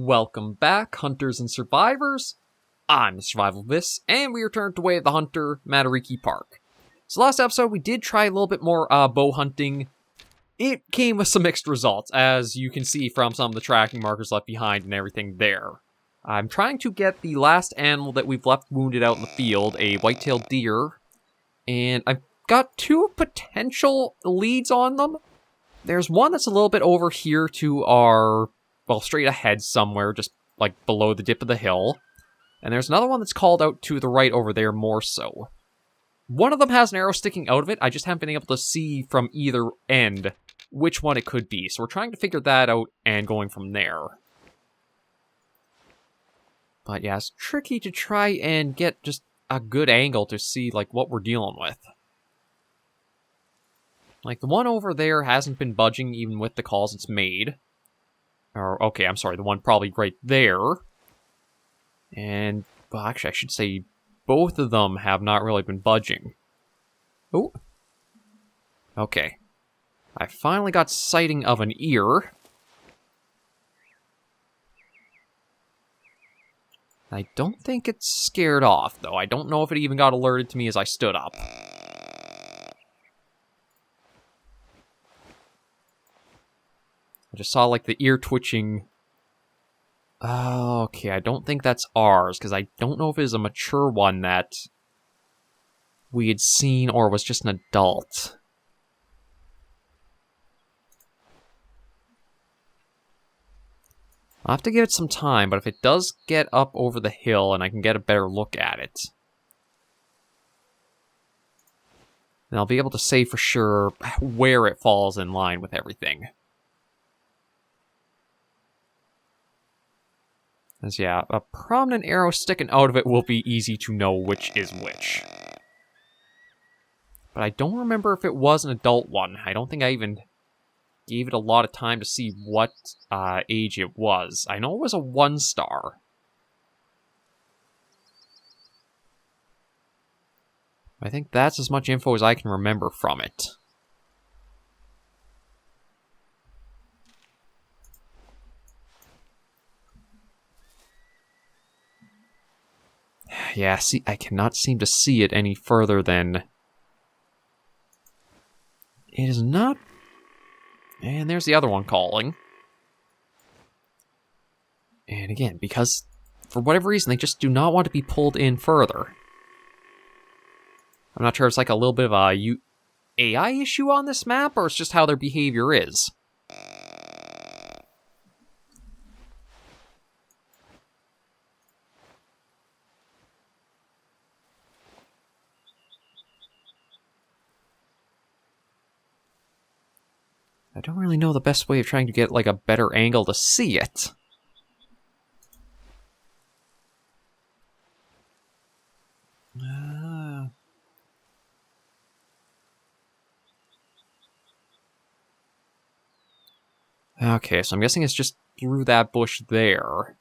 Welcome back, hunters and survivors. I'm SurvivalVis, and we returned to Way of the Hunter, Matariki Park. So last episode, we did try a little bit more bow hunting. It came with some mixed results, as you can see from some of the tracking markers left behind and everything there. I'm trying to get the last animal that we've left wounded out in the field, a white-tailed deer, and I've got two potential leads on them. There's one that's a little bit over here to our, well, straight ahead somewhere, just like below the dip of the hill. And there's another one that's called out to the right over there more so. One of them has an arrow sticking out of it. I just haven't been able to see from either end which one it could be. So we're trying to figure that out and going from there. But yeah, it's tricky to try and get just a good angle to see like what we're dealing with. Like, the one over there hasn't been budging even with the calls it's made. Or, okay, I'm sorry, the one probably right there. And, well, actually, I should say both of them have not really been budging. Oh. Okay. I finally got sighting of an ear. I don't think it's scared off, though. I don't know if it even got alerted to me as I stood up. I just saw, like, the ear twitching. Okay, I don't think that's ours, because I don't know if it is a mature one that we had seen or was just an adult. I'll have to give it some time, but if it does get up over the hill and I can get a better look at it, then I'll be able to say for sure where it falls in line with everything. As yeah, a prominent arrow sticking out of it will be easy to know which is which. But I don't remember if it was an adult one. I don't think I even gave it a lot of time to see what age it was. I know it was a 1-star. I think that's as much info as I can remember from it. Yeah, see, I cannot seem to see it any further than... It is not... And there's the other one calling. And again, because for whatever reason, they just do not want to be pulled in further. I'm not sure if it's like a little bit of a AI issue on this map, or it's just how their behavior is. I don't really know the best way of trying to get, like, a better angle to see it. Okay, so I'm guessing it's just through that bush there.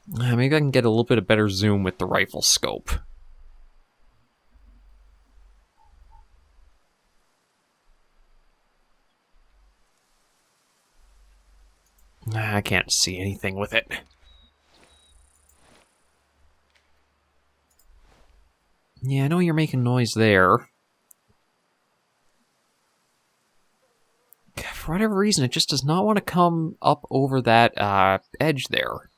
Maybe I can get a little bit of better zoom with the rifle scope. I can't see anything with it. Yeah, I know you're making noise there. For whatever reason, it just does not want to come up over that edge there.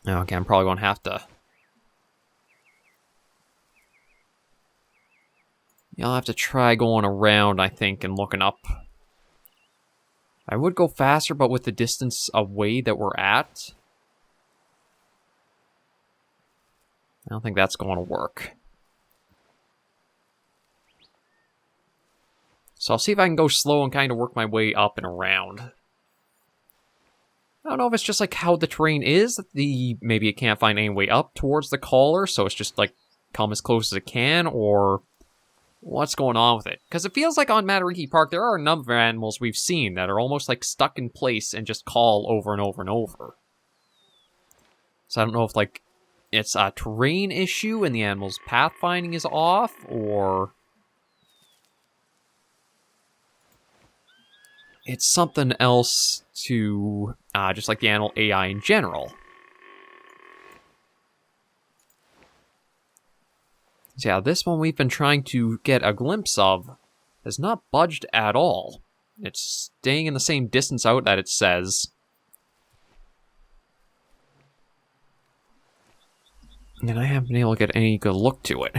Okay, I'm probably going to have to... Yeah, I'll have to try going around, I think, and looking up. I would go faster, but with the distance away that we're at, I don't think that's going to work. So I'll see if I can go slow and kind of work my way up and around. I don't know if it's just like how the terrain is. Maybe it can't find any way up towards the caller, so it's just like come as close as it can, or what's going on with it? Because it feels like on Matariki Park, there are a number of animals we've seen that are almost like stuck in place and just call over and over and over. So I don't know if like it's a terrain issue and the animal's pathfinding is off, or it's something else to just like the animal AI in general. So yeah, this one we've been trying to get a glimpse of has not budged at all. It's staying in the same distance out that it says. And I haven't been able to get any good look to it.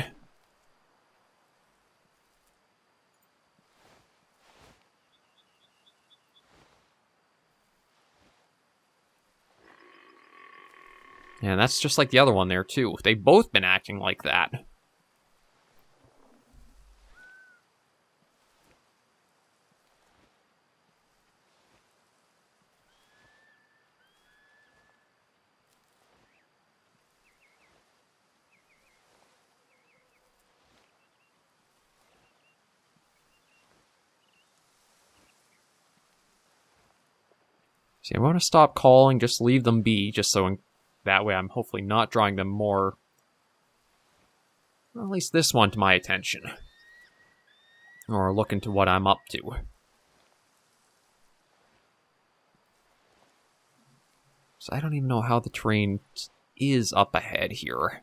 And that's just like the other one there, too. They've both been acting like that. See, I want to stop calling, just leave them be, just so that way I'm hopefully not drawing them more, well, at least this one, to my attention. Or look into what I'm up to. So I don't even know how the terrain is up ahead here.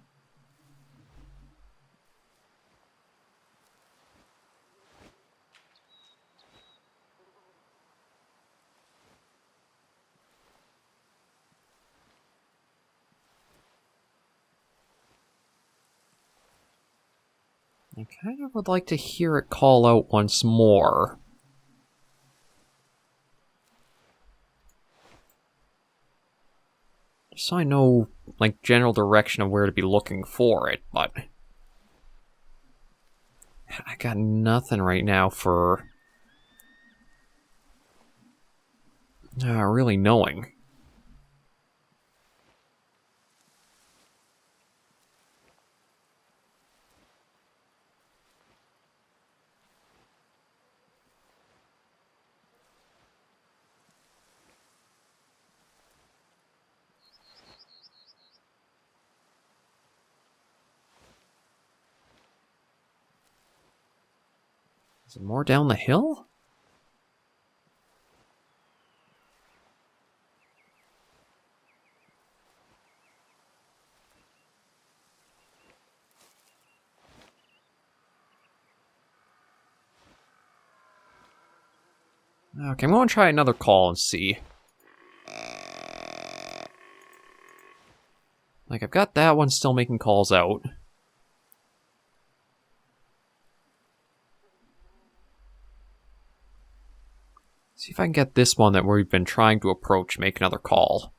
I kind of would like to hear it call out once more. Just so I know, like, general direction of where to be looking for it, but I got nothing right now for really knowing. Is it more down the hill? Okay, I'm going to try another call and see. Like, I've got that one still making calls out. See if I can get this one that we've been trying to approach make another call.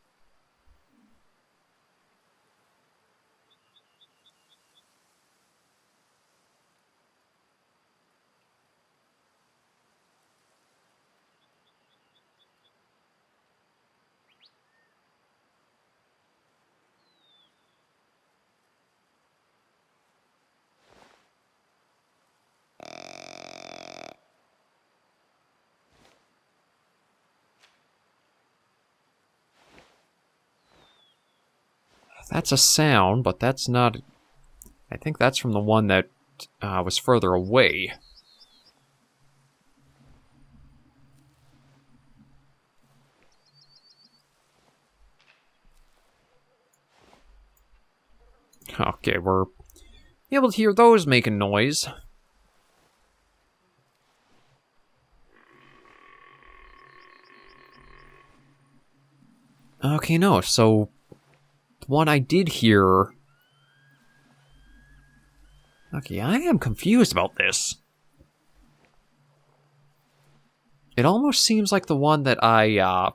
That's a sound, but that's not... I think that's from the one that was further away. Okay, we're able to hear those making noise. Okay, no, so... the one I did hear... Okay, I am confused about this. It almost seems like the one that I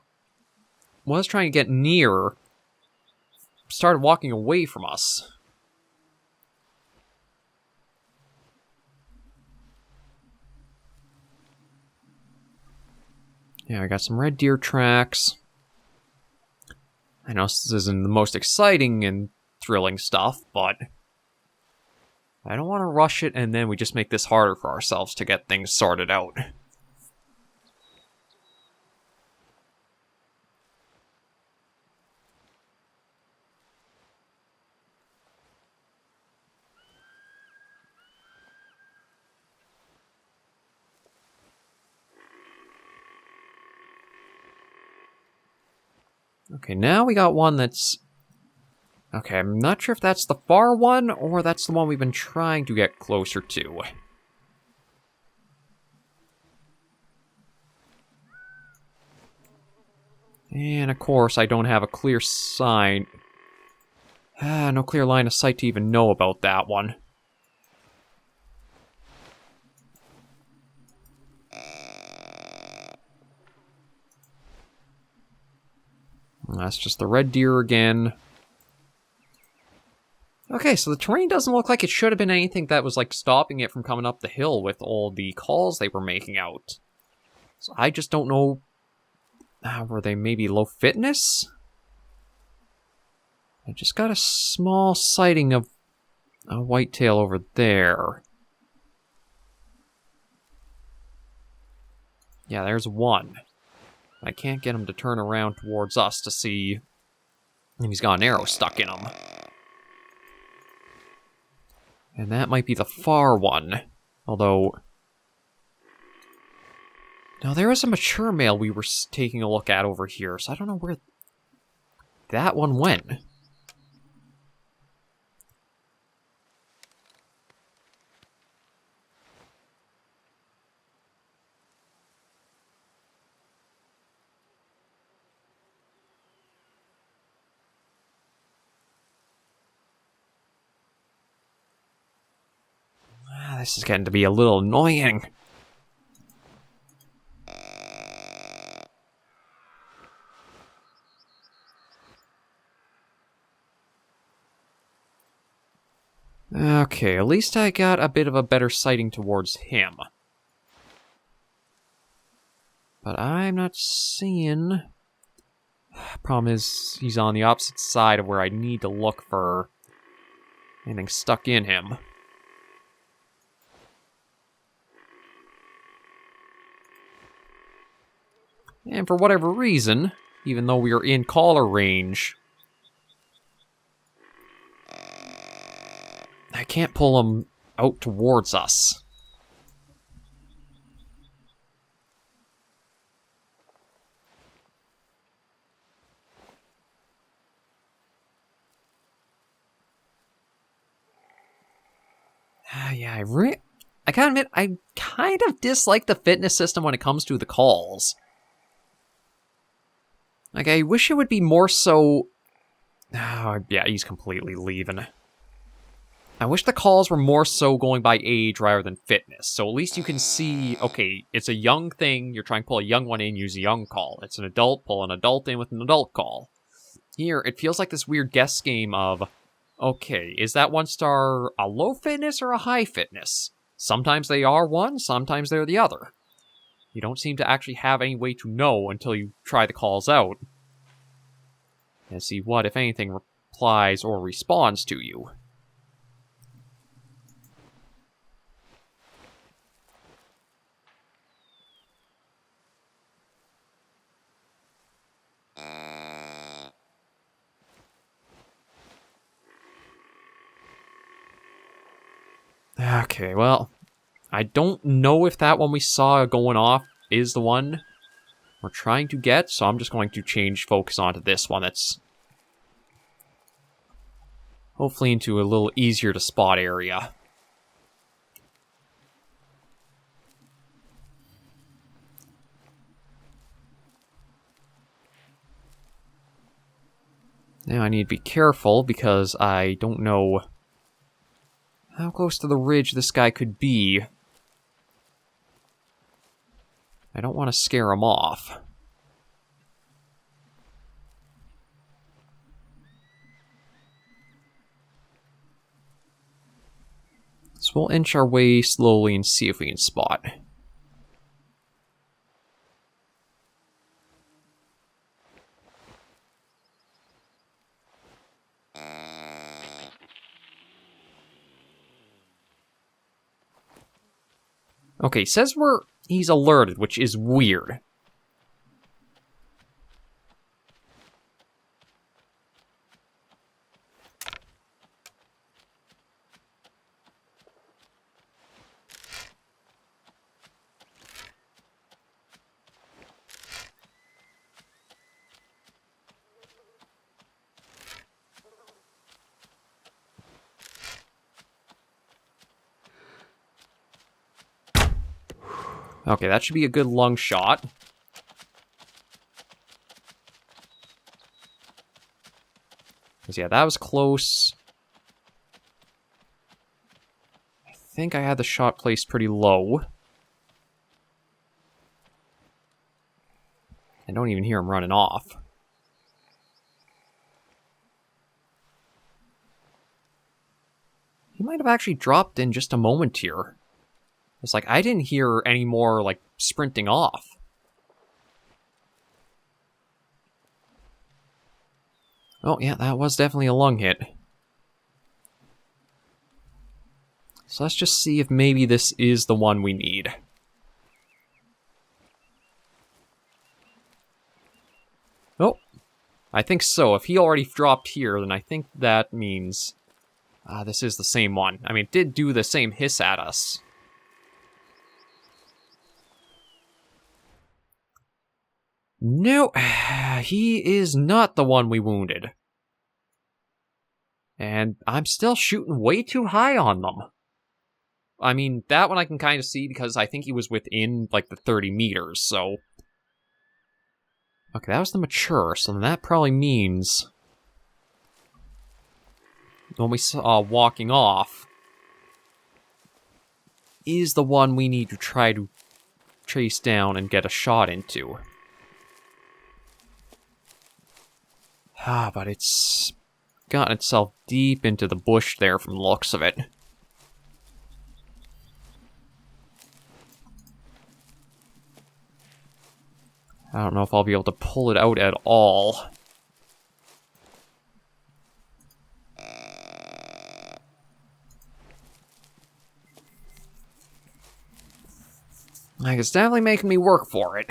was trying to get near started walking away from us. Yeah, I got some red deer tracks. I know this isn't the most exciting and thrilling stuff, but I don't want to rush it and then we just make this harder for ourselves to get things sorted out. Okay, now we got one that's... Okay, I'm not sure if that's the far one, or that's the one we've been trying to get closer to. And of course, I don't have a clear sign. No clear line of sight to even know about that one. That's just the red deer again. Okay, so the terrain doesn't look like it should have been anything that was, like, stopping it from coming up the hill with all the calls they were making out. So I just don't know... were they maybe low fitness? I just got a small sighting of a whitetail over there. Yeah, there's one. I can't get him to turn around towards us to see if he's got an arrow stuck in him. And that might be the far one. Although... No, there is a mature male we were taking a look at over here, so I don't know where that one went. This is getting to be a little annoying. Okay, at least I got a bit of a better sighting towards him. But I'm not seeing... Problem is, he's on the opposite side of where I need to look for anything stuck in him. And for whatever reason, even though we are in caller range, I can't pull him out towards us. Yeah, I gotta admit, I kind of dislike the fitness system when it comes to the calls. Like, I wish it would be more so... Oh, yeah, he's completely leaving. I wish the calls were more so going by age rather than fitness. So at least you can see, okay, it's a young thing, you're trying to pull a young one in, use a young call. It's an adult, pull an adult in with an adult call. Here, it feels like this weird guess game of, okay, is that one star a low fitness or a high fitness? Sometimes they are one, sometimes they're the other. You don't seem to actually have any way to know until you try the calls out. And see what, if anything, replies or responds to you. Okay, well, I don't know if that one we saw going off is the one we're trying to get, so I'm just going to change focus onto this one that's hopefully into a little easier to spot area. Now I need to be careful because I don't know how close to the ridge this guy could be. I don't want to scare him off. So we'll inch our way slowly and see if we can spot. Okay, he says he's alerted, which is weird. Okay, that should be a good lung shot. Because, yeah, that was close. I think I had the shot placed pretty low. I don't even hear him running off. He might have actually dropped in just a moment here. It's like, I didn't hear any more, like, sprinting off. Oh, yeah, that was definitely a lung hit. So let's just see if maybe this is the one we need. Oh, I think so. If he already dropped here, then I think that means... this is the same one. I mean, it did do the same hiss at us. No, he is not the one we wounded. And I'm still shooting way too high on them. I mean, that one I can kind of see because I think he was within, like, the 30 meters, so... Okay, that was the mature, so then that probably means... When we saw walking off... is the one we need to try to chase down and get a shot into. But it's gotten itself deep into the bush there from the looks of it. I don't know if I'll be able to pull it out at all. Like, it's definitely making me work for it.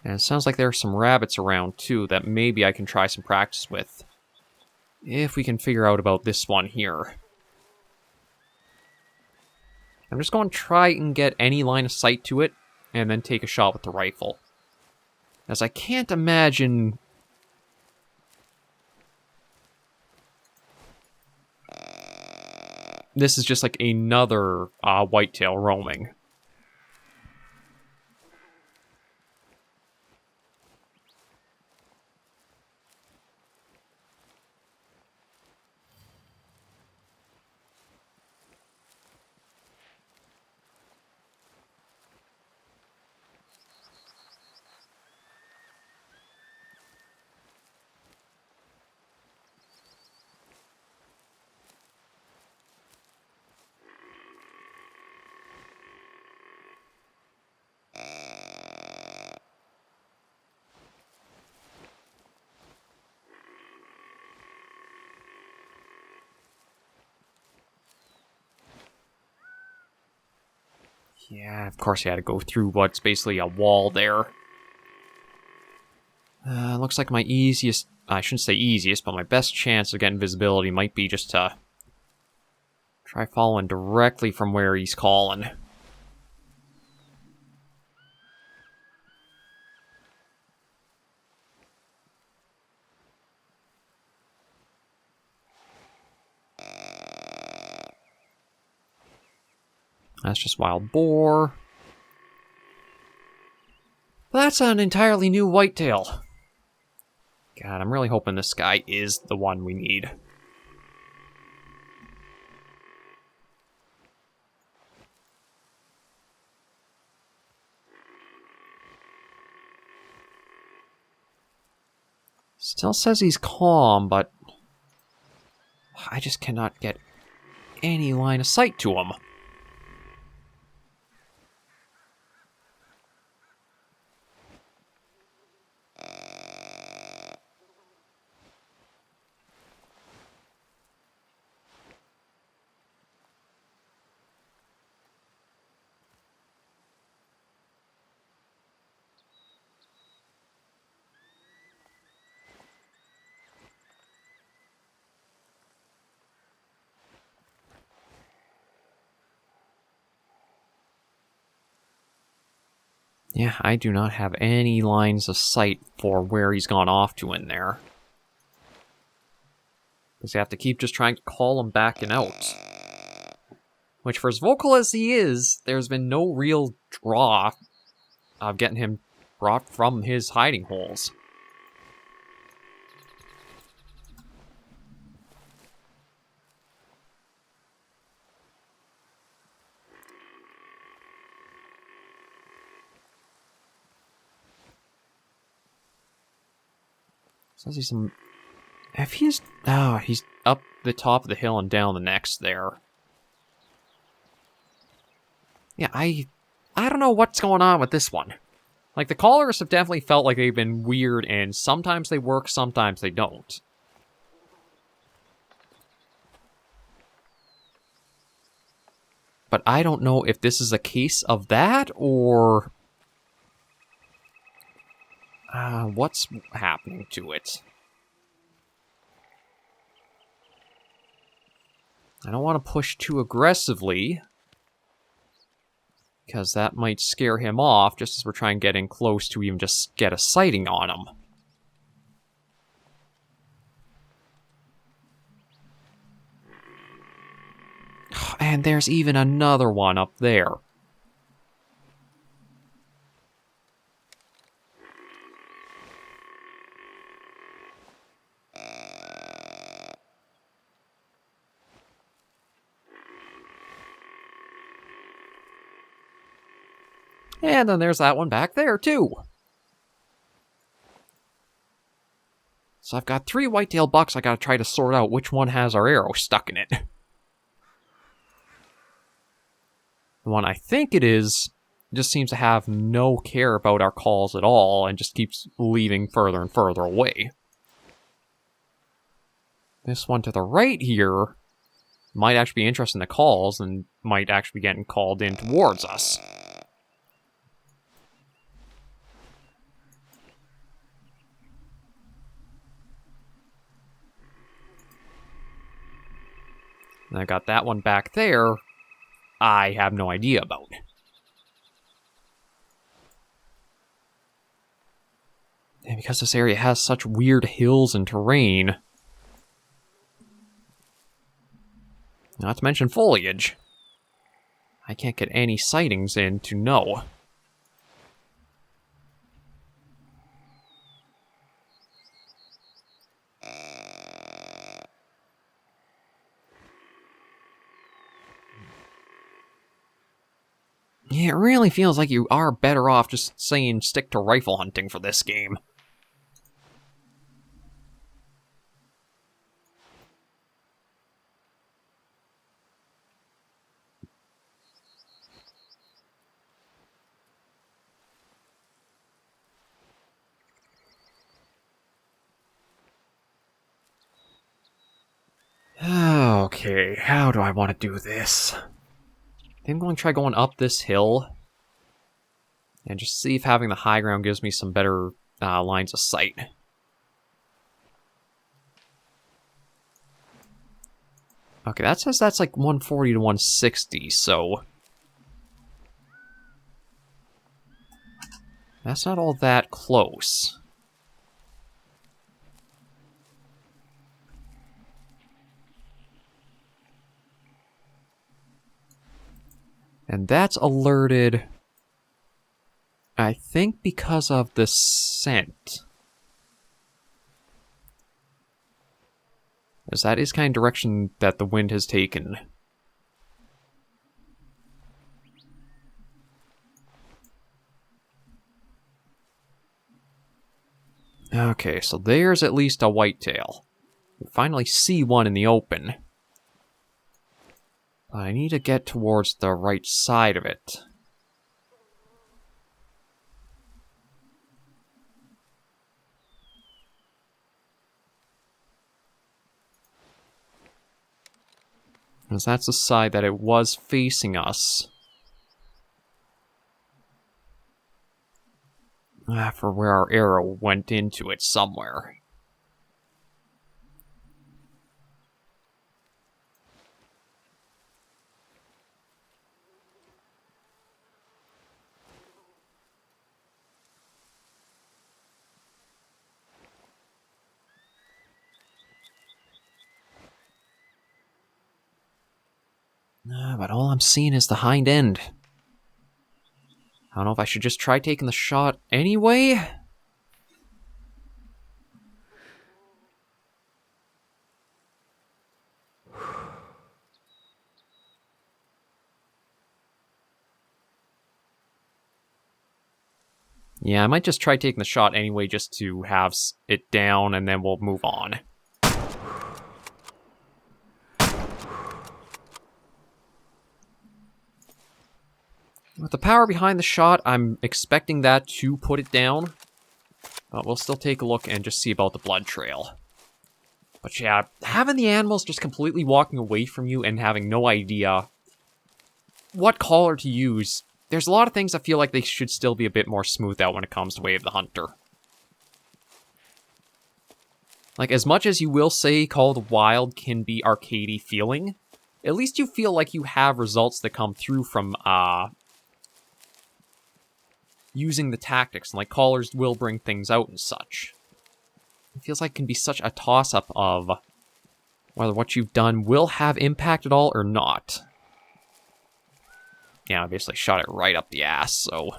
And it sounds like there are some rabbits around, too, that maybe I can try some practice with. If we can figure out about this one here. I'm just going to try and get any line of sight to it, and then take a shot with the rifle. As I can't imagine... This is just like another whitetail roaming. Yeah, of course you had to go through what's basically a wall there. Looks like my easiest... I shouldn't say easiest, but my best chance of getting visibility might be just to... try following directly from where he's calling. That's just wild boar. That's an entirely new whitetail. God, I'm really hoping this guy is the one we need. Still says he's calm, but I just cannot get any line of sight to him. Yeah, I do not have any lines of sight for where he's gone off to in there. Because you have to keep just trying to call him back and out. Which, for as vocal as he is, there's been no real draw of getting him brought from his hiding holes. Says he's some... If he's... Oh, he's up the top of the hill and down the next there. Yeah, I don't know what's going on with this one. Like, the callers have definitely felt like they've been weird, and sometimes they work, sometimes they don't. But I don't know if this is a case of that, or... what's happening to it? I don't want to push too aggressively, because that might scare him off, just as we're trying to get in close to even just get a sighting on him. And there's even another one up there. And then there's that one back there, too. So I've got 3 whitetail bucks I gotta try to sort out which one has our arrow stuck in it. The one I think it is just seems to have no care about our calls at all and just keeps leaving further and further away. This one to the right here might actually be interested in the calls and might actually be getting called in towards us. And I got that one back there I have no idea about. And because this area has such weird hills and terrain, not to mention foliage, I can't get any sightings in to know. Yeah, it really feels like you are better off just saying stick to rifle hunting for this game. Okay, how do I want to do this? I think I'm going to try going up this hill and just see if having the high ground gives me some better lines of sight. Okay, that says that's like 140 to 160, so... that's not all that close. And that's alerted, I think, because of the scent. As that is kind of direction that the wind has taken. Okay, so there's at least a whitetail. We finally see one in the open. But I need to get towards the right side of it. Because that's the side that it was facing us. For where our arrow went into it somewhere. But all I'm seeing is the hind end. I don't know if I should just try taking the shot anyway. Yeah, I might just try taking the shot anyway just to have it down, and then we'll move on. With the power behind the shot, I'm expecting that to put it down. But we'll still take a look and just see about the blood trail. But yeah, having the animals just completely walking away from you and having no idea what collar to use, there's a lot of things I feel like they should still be a bit more smoothed out when it comes to Way of the Hunter. Like, as much as you will say Call of the Wild can be arcadey feeling, at least you feel like you have results that come through from, using the tactics, and like callers will bring things out and such. It feels like it can be such a toss-up of whether what you've done will have impact at all or not. Yeah, I basically shot it right up the ass, so...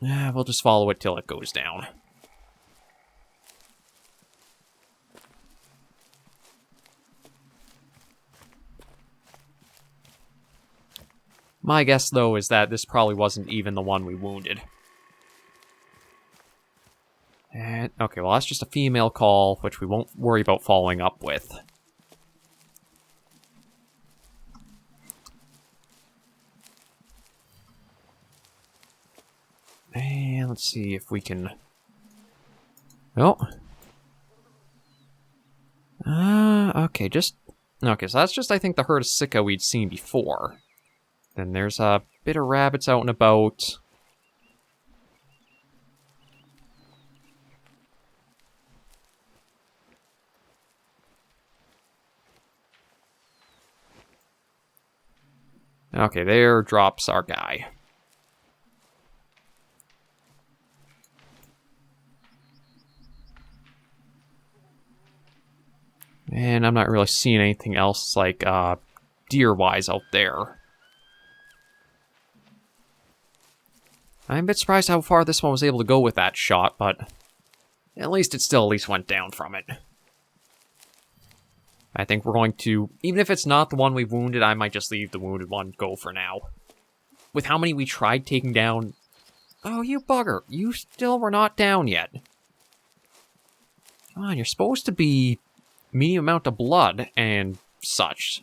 yeah, we'll just follow it till it goes down. My guess, though, is that this probably wasn't even the one we wounded. And, okay, well, that's just a female call, which we won't worry about following up with. And let's see if we can... oh. Okay, just... okay, so that's just, I think, the herd of sicko we'd seen before. Then there's a bit of rabbits out and about. Okay, there drops our guy. And I'm not really seeing anything else, like, deer-wise out there. I'm a bit surprised how far this one was able to go with that shot, but at least it still at least went down from it. I think we're going to, even if it's not the one we've wounded, I might just leave the wounded one go for now. With how many we tried taking down... oh, you bugger, you still were not down yet. Come on, you're supposed to be medium amount of blood and such.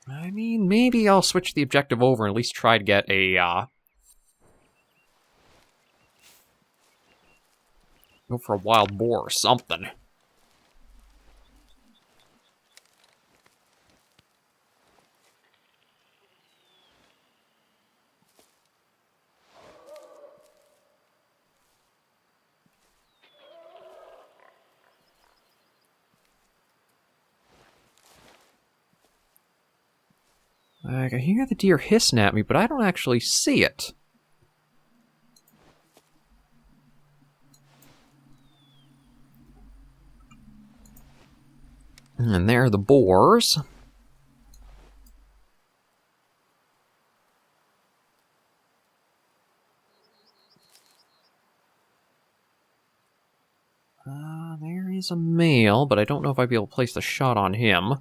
I mean, maybe I'll switch the objective over and at least try to get a, go for a wild boar or something. I can hear the deer hissing at me, but I don't actually see it. And there are the boars. There is a male, but I don't know if I'd be able to place the shot on him.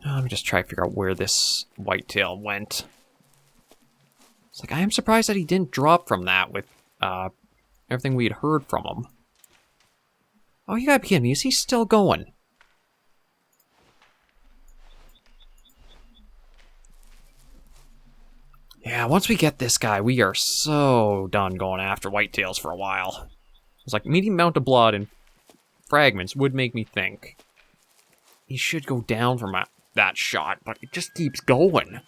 Let me just try to figure out where this whitetail went. It's like, I am surprised that he didn't drop from that with everything we had heard from him. Oh, you gotta be kidding me. Is he still going? Yeah, once we get this guy, we are so done going after whitetails for a while. It's like, medium amount of blood and fragments would make me think he should go down from that shot, but it just keeps going.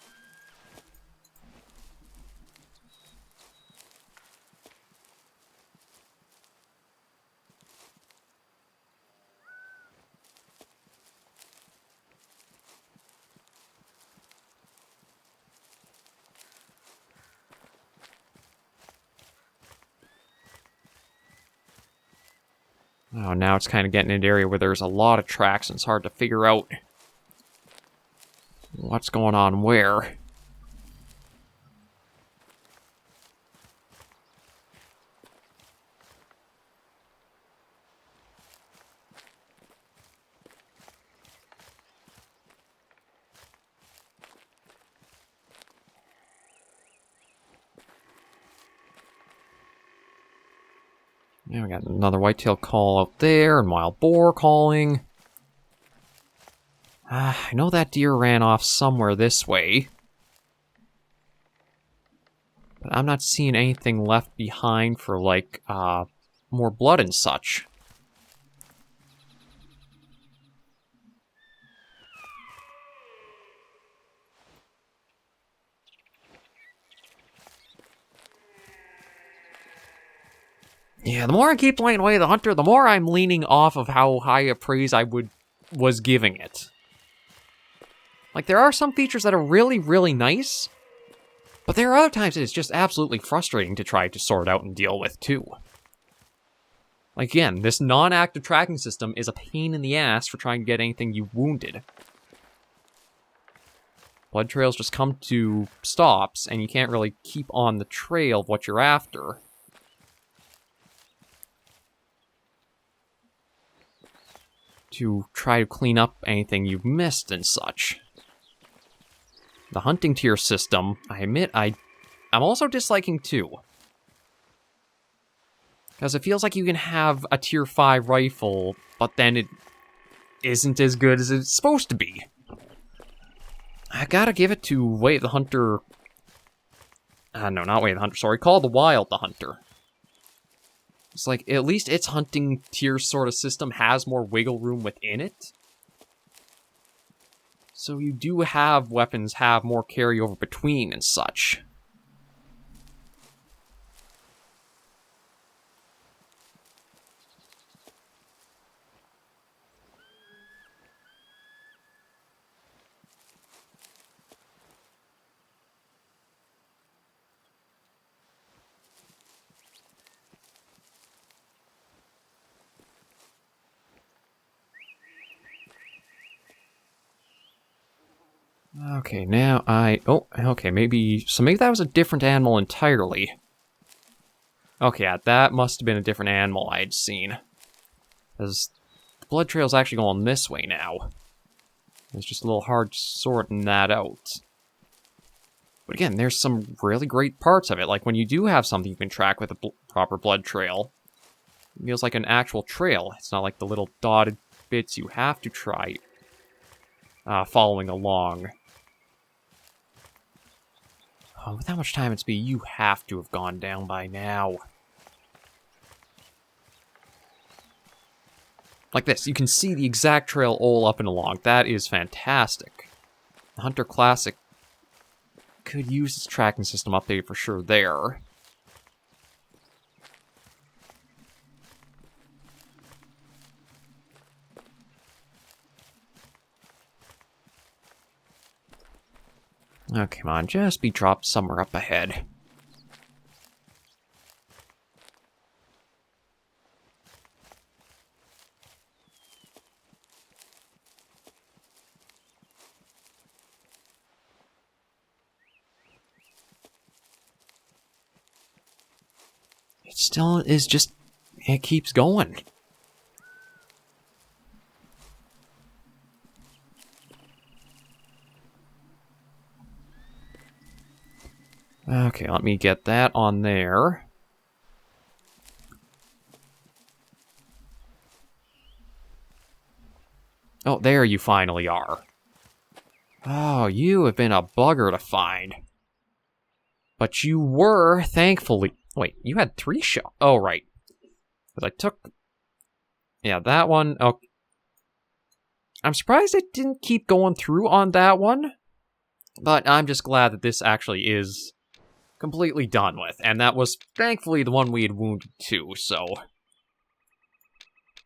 Oh, now it's kind of getting into an area where there's a lot of tracks and it's hard to figure out what's going on where. Yeah, we got another whitetail call out there, and wild boar calling. I know that deer ran off somewhere this way. But I'm not seeing anything left behind for, like, more blood and such. Yeah, the more I keep playing Way of the Hunter, the more I'm leaning off of how high a praise I was giving it. Like, there are some features that are really, really nice, but there are other times that it's just absolutely frustrating to try to sort out and deal with, too. Like, again, this non-active tracking system is a pain in the ass for trying to get anything you wounded. Blood trails just come to stops, and you can't really keep on the trail of what you're after. To try to clean up anything you've missed and such. The hunting tier system, I admit, I'm also disliking too. Because it feels like you can have a tier 5 rifle, but then it isn't as good as it's supposed to be. I gotta give it to Way of the Hunter... no, not Way of the Hunter, sorry, Call of the Wild the Hunter. It's like, at least its hunting tier sort of system has more wiggle room within it. So you do have weapons have more carryover between and such. Okay, now oh, okay, maybe that was a different animal entirely. Okay, yeah, that must have been a different animal I'd seen. Because the blood trail's actually going this way now. It's just a little hard sorting that out. But again, there's some really great parts of it. Like, when you do have something you can track with a proper blood trail, it feels like an actual trail. It's not like the little dotted bits you have to try following along. Oh, with how much time it's been, you have to have gone down by now. Like this, you can see the exact trail all up and along. That is fantastic. The Hunter Classic could use its tracking system updated for sure there. Oh, come on, just be dropped somewhere up ahead. It still is just... it keeps going. Okay, let me get that on there. Oh, there you finally are. Oh, you have been a bugger to find. But you were, thankfully... Wait, you had 3 shots? Oh, right. Because I took... yeah, that one... Oh. I'm surprised it didn't keep going through on that one. But I'm just glad that this actually is completely done with. And that was, thankfully, the one we had wounded too, so...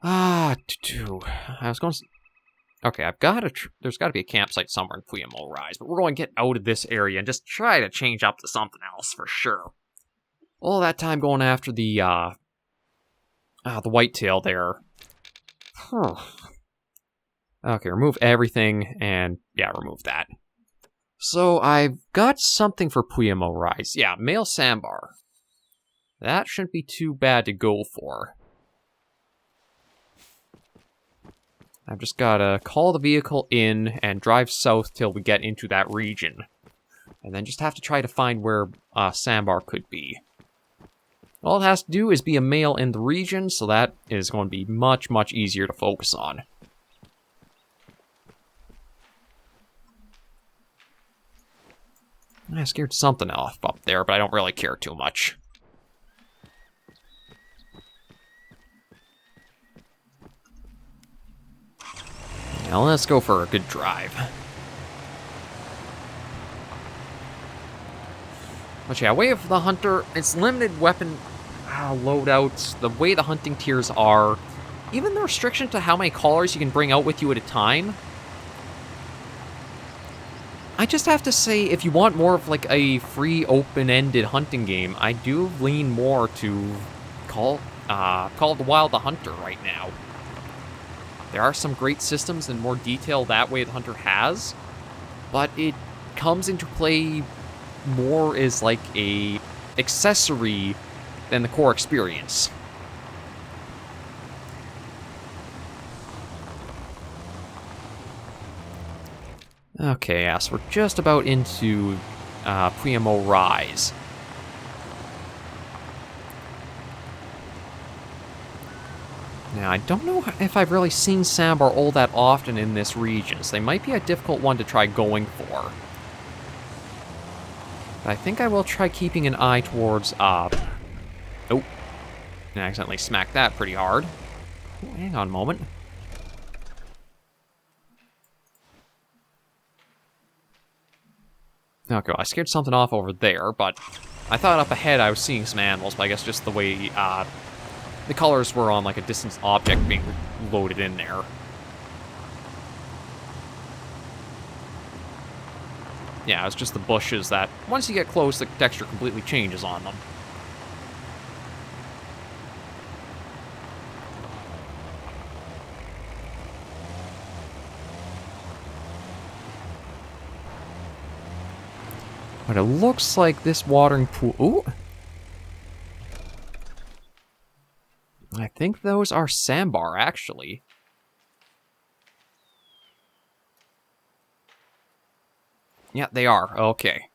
I was going to... Okay, I've got to... there's got to be a campsite somewhere in Fulero Rise, but we're going to get out of this area and just try to change up to something else for sure. All that time going after the whitetail there Okay, remove everything, and yeah, remove that. So I've got something for Puemo Rise. Yeah, male sandbar. That shouldn't be too bad to go for. I've just gotta call the vehicle in and drive south till we get into that region. And then just have to try to find where sandbar could be. All it has to do is be a male in the region, so that is going to be much, much easier to focus on. I scared something off up there, but I don't really care too much. Now let's go for a good drive. But yeah, Way of the Hunter, it's limited weapon loadouts, the way the hunting tiers are, even the restriction to how many callers you can bring out with you at a time. I just have to say, if you want more of like a free, open-ended hunting game, I do lean more to Call of the Wild the Hunter right now. There are some great systems and more detail that Way the Hunter has, but it comes into play more as like a accessory than the core experience. Okay, yeah, so we're just about into Puemo Rise. Now, I don't know if I've really seen sandbar all that often in this region, so they might be a difficult one to try going for. But I think I will try keeping an eye towards, oh, I accidentally smacked that pretty hard. Ooh, hang on a moment. Okay, well, I scared something off over there, but I thought up ahead I was seeing some animals, but I guess just the way, the colors were on, like, a distant object being loaded in there. Yeah, it's just the bushes that, once you get close, the texture completely changes on them. But it looks like this watering pool... Ooh! I think those are sandbar, actually. Yeah, they are. Okay.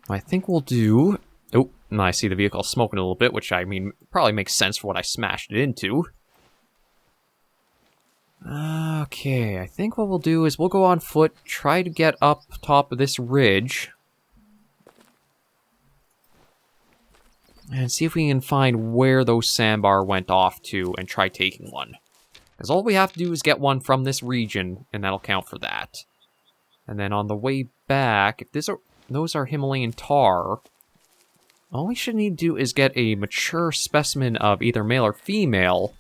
I think we'll do... Oh, and I see the vehicle smoking a little bit, which, I mean, probably makes sense for what I smashed it into. Okay, I think what we'll do is we'll go on foot, try to get up top of this ridge, and see if we can find where those sandbar went off to and try taking one. Because all we have to do is get one from this region, and that'll count for that. And then on the way back, if those are Himalayan tar, all we should need to do is get a mature specimen of either male or female,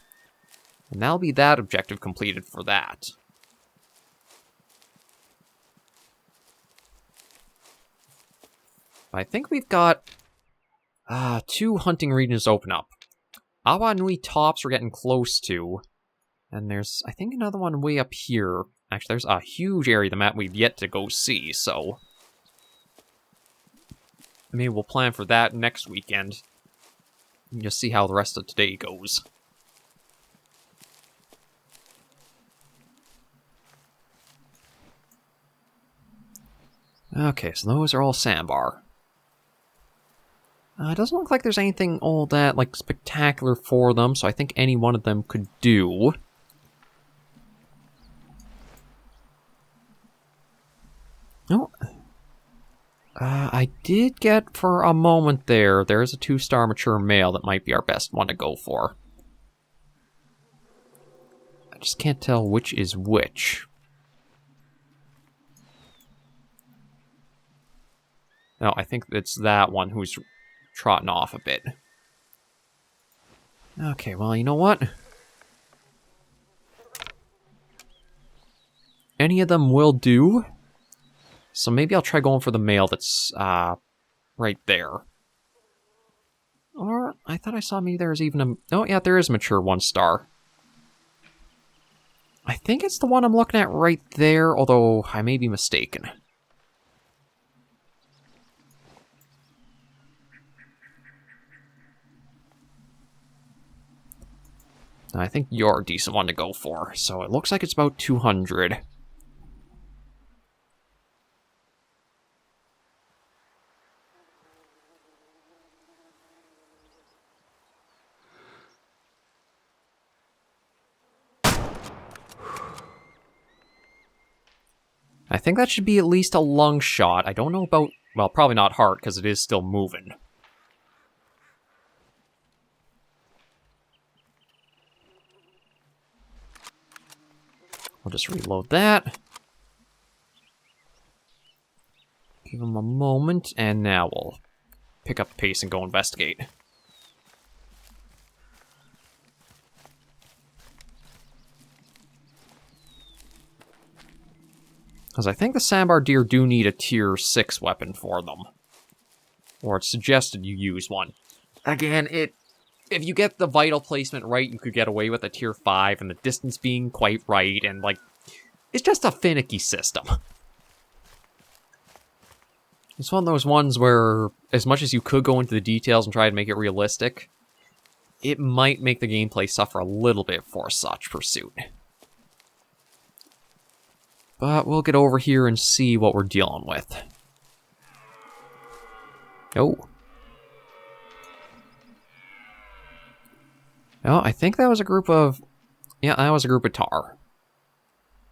and that'll be that objective completed for that. I think we've got 2 hunting regions open up. Awa Nui Tops we're getting close to. And there's, I think, another one way up here. Actually, there's a huge area of the map we've yet to go see, so... maybe we'll plan for that next weekend. And just see how the rest of today goes. Okay, so those are all sandbar. It doesn't look like there's anything all that, like, spectacular for them, so I think any one of them could do. Oh. I did get, for a moment there's a 2-star mature male that might be our best one to go for. I just can't tell which is which. No, I think it's that one who's trotting off a bit. Okay, well, you know what? Any of them will do. So maybe I'll try going for the male that's right there. Or, I thought I saw maybe there was even a... Oh, yeah, there is a mature 1-star. I think it's the one I'm looking at right there, although I may be mistaken. I think you're a decent one to go for, so it looks like it's about 200. I think that should be at least a lung shot. I don't know about... Well, probably not heart, because it is still moving. I'll just reload that. Give him a moment, and now we'll pick up the pace and go investigate. Because I think the Sandbar Deer do need a tier 6 weapon for them. Or it's suggested you use one. Again, if you get the vital placement right, you could get away with a tier 5 and the distance being quite right, and like, it's just a finicky system. It's one of those ones where, as much as you could go into the details and try to make it realistic, it might make the gameplay suffer a little bit for such pursuit. But we'll get over here and see what we're dealing with. Oh. Oh, I think that was a group of... Yeah, that was a group of tar.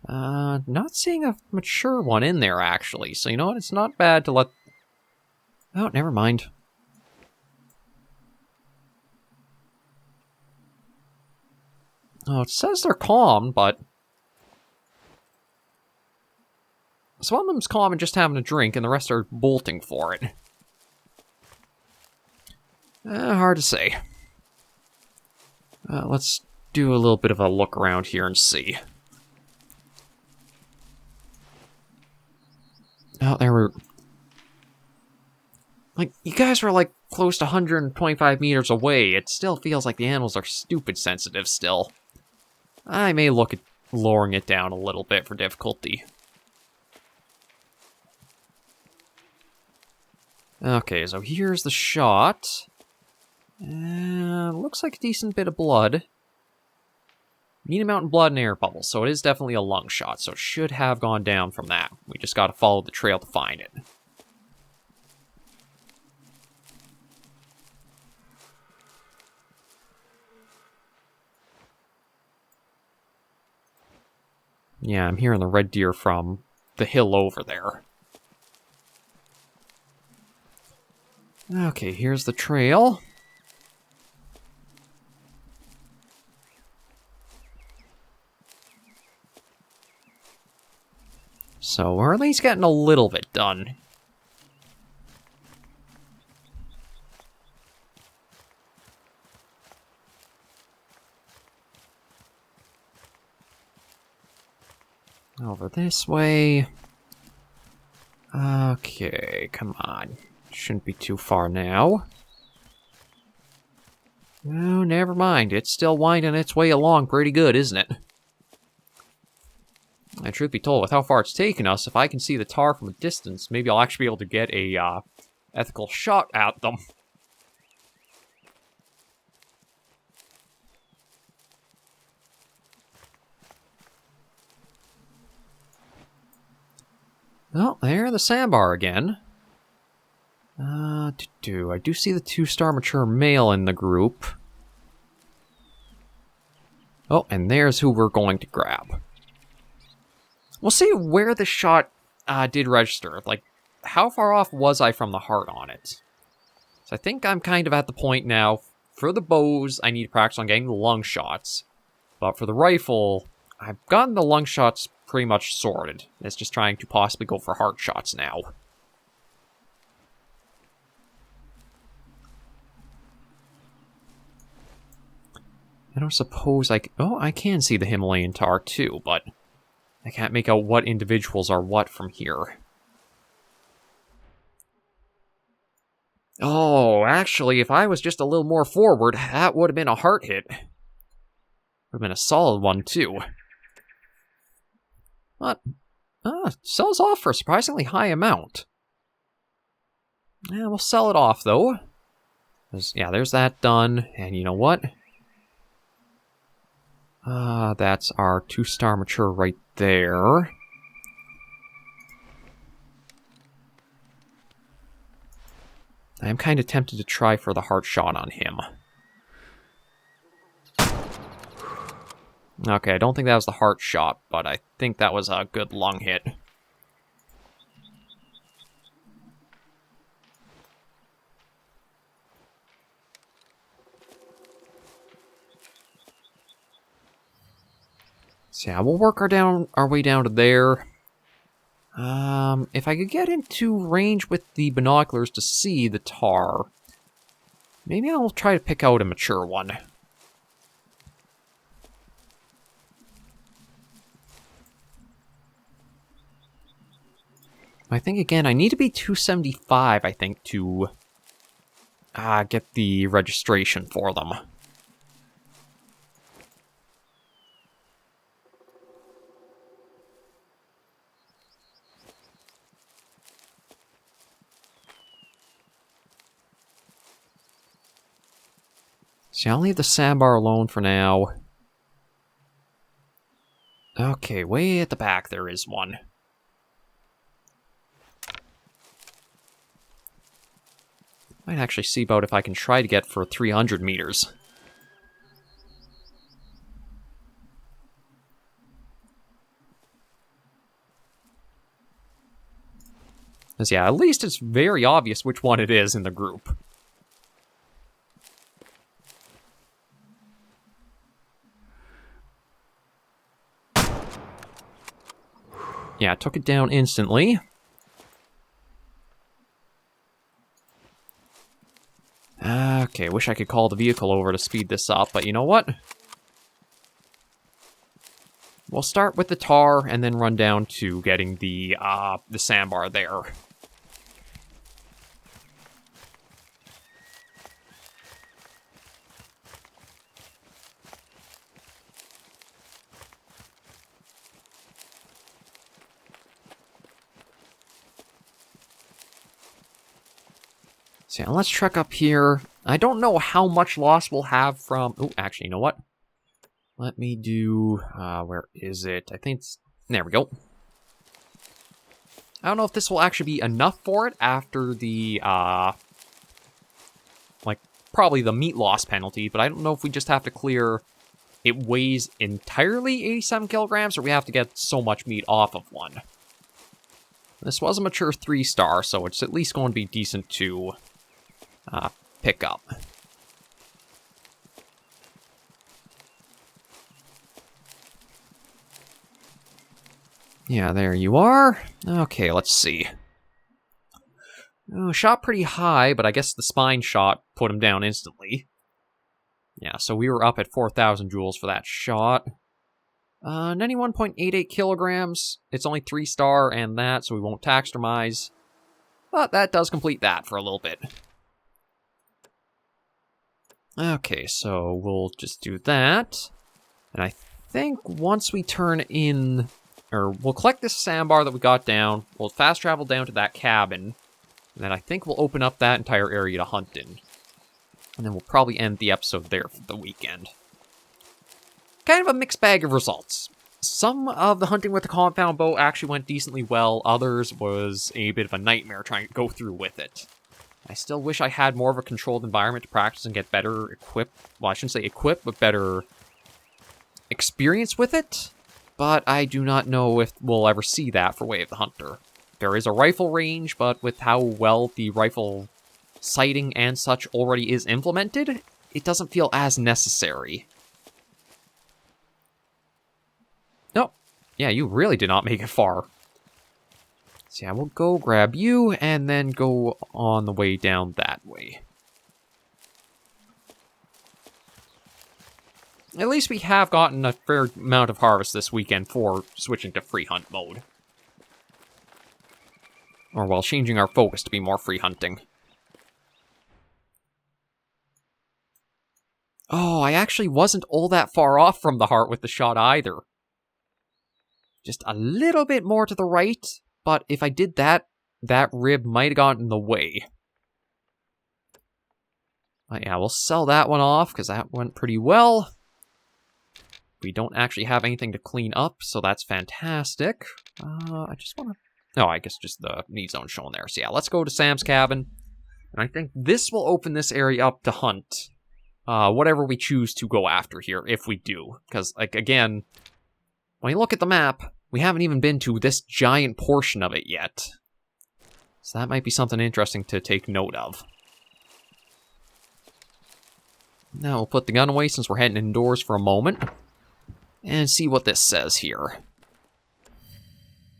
Not seeing a mature one in there, actually. So, you know what? It's not bad to let... Oh, never mind. Oh, it says they're calm, but... So one of them's calm and just having a drink, and the rest are bolting for it. Hard to say. Let's do a little bit of a look around here and see. Oh, there were... Like, you guys were like close to 125 meters away. It still feels like the animals are stupid sensitive still. I may look at lowering it down a little bit for difficulty. Okay, so here's the shot. Looks like a decent bit of blood. Mean amount in blood and air bubbles, so it is definitely a lung shot, so it should have gone down from that. We just gotta follow the trail to find it. Yeah, I'm hearing the red deer from the hill over there. Okay, here's the trail. So we're at least getting a little bit done. Over this way. Okay, come on. Shouldn't be too far now. Oh, never mind. It's still winding its way along pretty good, isn't it? And truth be told, with how far it's taken us, if I can see the tar from a distance, maybe I'll actually be able to get a ethical shot at them. Well, there the sandbar again. I do see the 2-star mature male in the group. Oh, and there's who we're going to grab. We'll see where the shot did register. Like, how far off was I from the heart on it? So I think I'm kind of at the point now. For the bows, I need to practice on getting the lung shots. But for the rifle, I've gotten the lung shots pretty much sorted. It's just trying to possibly go for heart shots now. I don't suppose I... Oh, I can see the Himalayan tar too, but I can't make out what individuals are what from here. Oh, actually, if I was just a little more forward, that would have been a heart hit. Would have been a solid one, too. But, sells off for a surprisingly high amount. Yeah, we'll sell it off, though. Yeah, there's that done. And you know what? That's our 2-star mature right there. I'm kind of tempted to try for the heart shot on him. Okay, I don't think that was the heart shot, but I think that was a good lung hit. So yeah, we'll work our way down to there. If I could get into range with the binoculars to see the tar, maybe I'll try to pick out a mature one. I think, again, I need to be 275, I think, to get the registration for them. See, I'll leave the sandbar alone for now. Okay, way at the back there is one. Might actually see about if I can try to get for 300 meters. Because, yeah, at least it's very obvious which one it is in the group. Yeah, took it down instantly. Okay, wish I could call the vehicle over to speed this up, but you know what? We'll start with the tar and then run down to getting the sandbar there. So yeah, let's trek up here. I don't know how much loss we'll have from... Oh, actually, you know what? Let me do... where is it? I think it's... There we go. I don't know if this will actually be enough for it after the, like, probably the meat loss penalty, but I don't know if we just have to clear... It weighs entirely 87 kilograms, or we have to get so much meat off of one. This was a mature 3-star, so it's at least going to be decent to... pick up. Yeah, there you are. Okay, let's see. Oh, shot pretty high, but I guess the spine shot put him down instantly. Yeah, so we were up at 4,000 joules for that shot. 91.88 kilograms. It's only 3-star and that, so we won't taxdermize. But that does complete that for a little bit. Okay, so we'll just do that. And I think once we turn in... Or we'll collect this sandbar that we got down. We'll fast travel down to that cabin. And then I think we'll open up that entire area to hunt in. And then we'll probably end the episode there for the weekend. Kind of a mixed bag of results. Some of the hunting with the compound bow actually went decently well. Others was a bit of a nightmare trying to go through with it. I still wish I had more of a controlled environment to practice and get better equipped. Well, I shouldn't say equipped, but better experience with it. But I do not know if we'll ever see that for Way of the Hunter. There is a rifle range, but with how well the rifle sighting and such already is implemented, it doesn't feel as necessary. Oh, yeah, you really did not make it far. So yeah, we'll go grab you, and then go on the way down that way. At least we have gotten a fair amount of harvest this weekend for switching to free hunt mode. Or while changing our focus to be more free hunting. Oh, I actually wasn't all that far off from the heart with the shot either. Just a little bit more to the right, but if I did that, that rib might have gotten in the way. But yeah, we'll sell that one off, because that went pretty well. We don't actually have anything to clean up, so that's fantastic. I just want to... Oh, I guess just the need zone shown there. So yeah, let's go to Sam's cabin. And I think this will open this area up to hunt. Whatever we choose to go after here, if we do. Because, like, again, when you look at the map, we haven't even been to this giant portion of it yet. So that might be something interesting to take note of. Now we'll put the gun away since we're heading indoors for a moment. And see what this says here.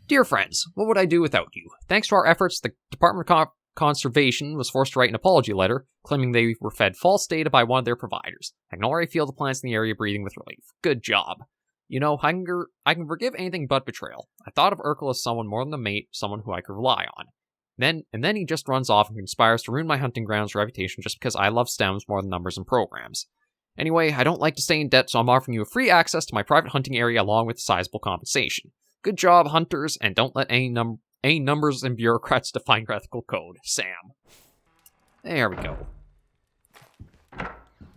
Dear friends, what would I do without you? Thanks to our efforts, the Department of Conservation was forced to write an apology letter, claiming they were fed false data by one of their providers. I can already feel the plants in the area breathing with relief. Good job. You know, I can forgive anything but betrayal. I thought of Urkel as someone more than a mate, someone who I could rely on. Then he just runs off and conspires to ruin my hunting grounds reputation just because I love stems more than numbers and programs. Anyway, I don't like to stay in debt, so I'm offering you a free access to my private hunting area along with sizable compensation. Good job, hunters, and don't let any numbers and bureaucrats define your ethical code. Sam. There we go.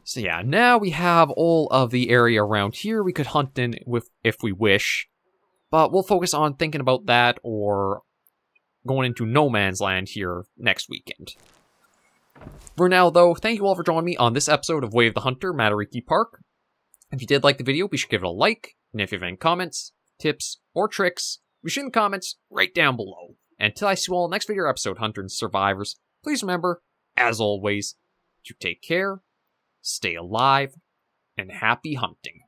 So yeah, now we have all of the area around here we could hunt in with if we wish. But we'll focus on thinking about that or going into no man's land here next weekend. For now, though, thank you all for joining me on this episode of Way of the Hunter, Matariki Park. If you did like the video, be sure to give it a like, and if you have any comments, tips, or tricks, be sure in the comments right down below. And until I see you all next video or episode, Hunters and Survivors, please remember, as always, to take care, stay alive, and happy hunting.